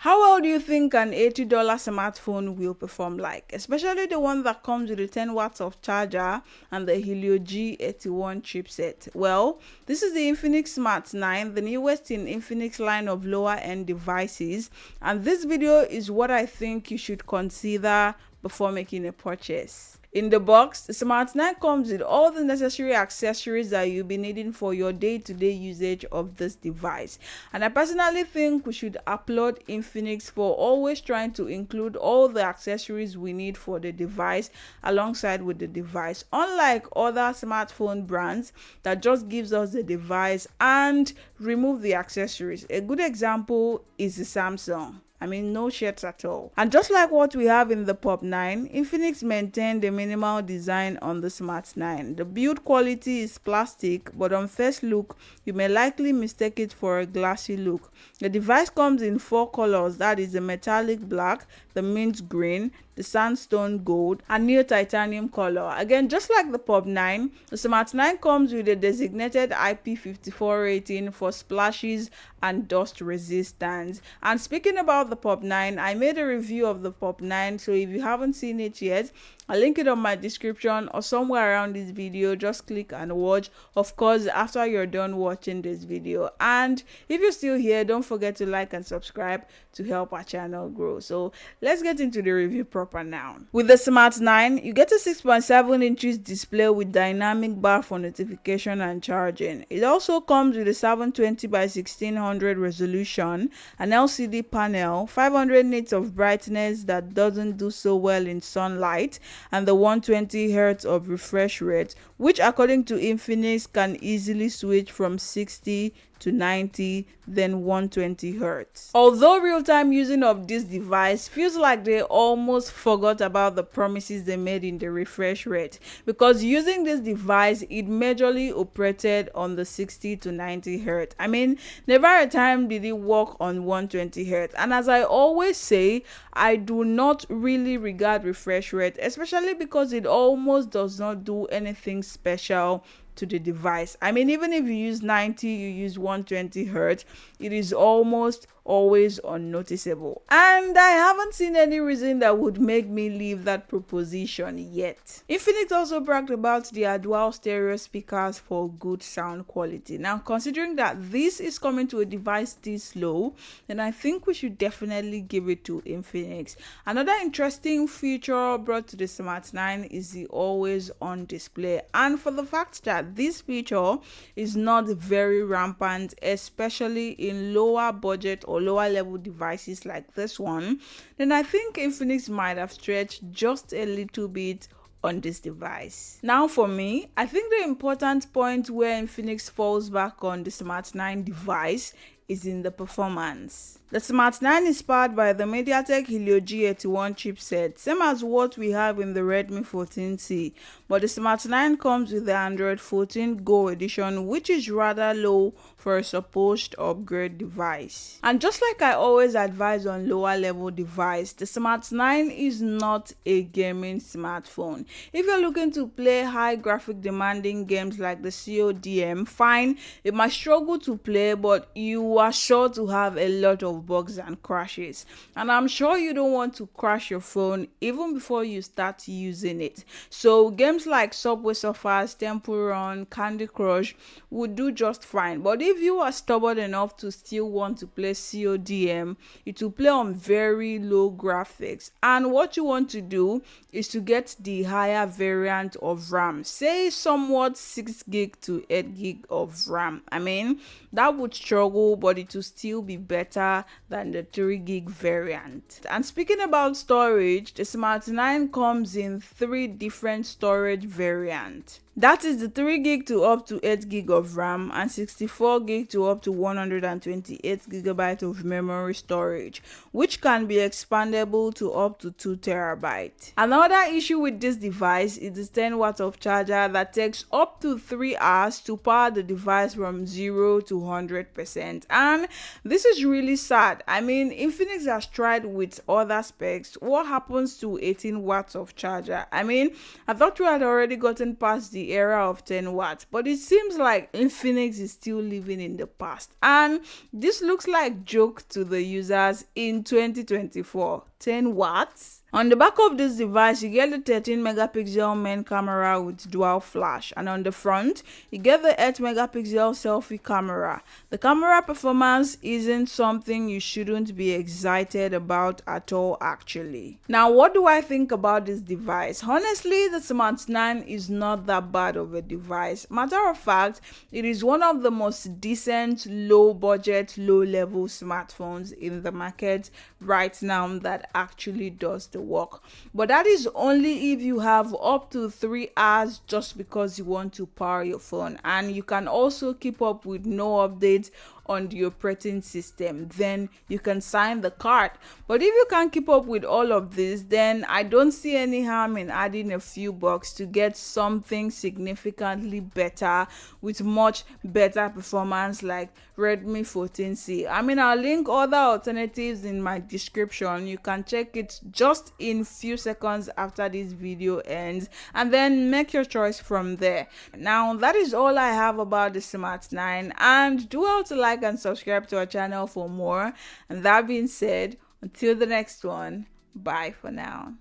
How well do you think an $80 smartphone will perform like? Especially the one that comes with a 10 watts of charger and the Helio G81 chipset. Well, this is the Infinix Smart 9, the newest in Infinix line of lower end devices, and this video is what I think you should consider before making a purchase. In the box, the Smart 9 comes with all the necessary accessories that you'll be needing for your day-to-day usage of this device. And I personally think we should applaud Infinix for always trying to include all the accessories we need for the device alongside with the device. Unlike other smartphone brands that just gives us the device and remove the accessories. A good example is the Samsung. No shirts at all. And just like what we have in the Pop 9, Infinix maintained a minimal design on the Smart 9. The build quality is plastic, but on first look, you may likely mistake it for a glassy look. The device comes in 4 colors, that is the metallic black, the mint green, the sandstone gold, and neo titanium color. Again, just like the Pop 9, the Smart 9 comes with a designated IP54 rating for splashes and dust resistance. And speaking about the Pop 9, I made a review of the Pop 9, so if you haven't seen it yet, I'll link it on my description or somewhere around this video. Just click and watch, of course, after you're done watching this video. And if you're still here, don't forget to like and subscribe to help our channel grow. So let's get into the review proper now. With the Smart 9, you get a 6.7 inches display with dynamic bar for notification and charging. It also comes with a 720 by 1600 resolution, an LCD panel, 500 nits of brightness that doesn't do so well in sunlight, and the 120 Hz of refresh rate, which according to Infinix can easily switch from 60 to 90, then 120 Hz. Although real-time using of this device feels like they almost forgot about the promises they made in the refresh rate, because using this device, it majorly operated on the 60 to 90 Hz. Never a time did it work on 120 Hz. And as I always say, I do not really regard refresh rate, especially because it almost does not do anything special to the device. Even if you use 90, you use 120 Hz, it is almost always unnoticeable. And I haven't seen any reason that would make me leave that proposition yet. Infinix also bragged about their dual stereo speakers for good sound quality. Now, considering that this is coming to a device this low, then I think we should definitely give it to Infinix. Another interesting feature brought to the Smart 9 is the always on display. And for the fact that this feature is not very rampant, especially in lower budget or lower level devices like this one, then I think Infinix might have stretched just a little bit on this device. Now for me, I think the important point where Infinix falls back on the Smart 9 device is in the performance. The Smart 9 is powered by the MediaTek Helio G81 chipset, same as what we have in the Redmi 14C, but the Smart 9 comes with the Android 14 Go edition, which is rather low for a supposed upgrade device. And just like I always advise on lower level device, the Smart 9 is not a gaming smartphone. If you're looking to play high graphic demanding games like the CODM, fine, it might struggle to play, but you are sure to have a lot of bugs and crashes, and I'm sure you don't want to crash your phone even before you start using it. So games like Subway Surfers, Temple Run, Candy Crush would do just fine. But if you are stubborn enough to still want to play CODM, it will play on very low graphics, and what you want to do is to get the higher variant of RAM, say somewhat 6 gig to 8 gig of RAM. That would struggle, but it will still be better than the 3 gig variant. And speaking about storage, the Smart 9 comes in 3 different storage variants. That is the 3 gig to up to 8 gig of RAM and 64 gig to up to 128 gigabyte of memory storage, which can be expandable to up to 2 terabyte. Another issue with this device is the 10 watts of charger that takes up to 3 hours to power the device from 0 to 100%. And this is really sad sad. I mean, Infinix has tried with other specs. What happens to 18 watts of charger? I mean, I thought we had already gotten past the era of 10 watts, but it seems like Infinix is still living in the past. And this looks like joke to the users in 2024. 10 watts? On the back of this device, you get the 13 megapixel main camera with dual flash, and on the front, you get the 8 megapixel selfie camera. The camera performance isn't something you shouldn't be excited about at all, actually. Now, what do I think about this device? Honestly, the Smart 9 is not that bad of a device. Matter of fact, it is one of the most decent, low budget, low level smartphones in the market right now that actually does the work. But that is only if you have up to 3 hours just because you want to power your phone, and you can also keep up with no updates on the operating system. Then you can sign the card. But if you can't keep up with all of this, then I don't see any harm in adding a few bucks to get something significantly better with much better performance like Redmi 14C. I mean, I'll link other alternatives in my description. You can check it just in few seconds after this video ends, and then make your choice from there. Now, that is all I have about the Smart 9, and do well to like and subscribe to our channel for more. And that being said, until the next one, bye for now.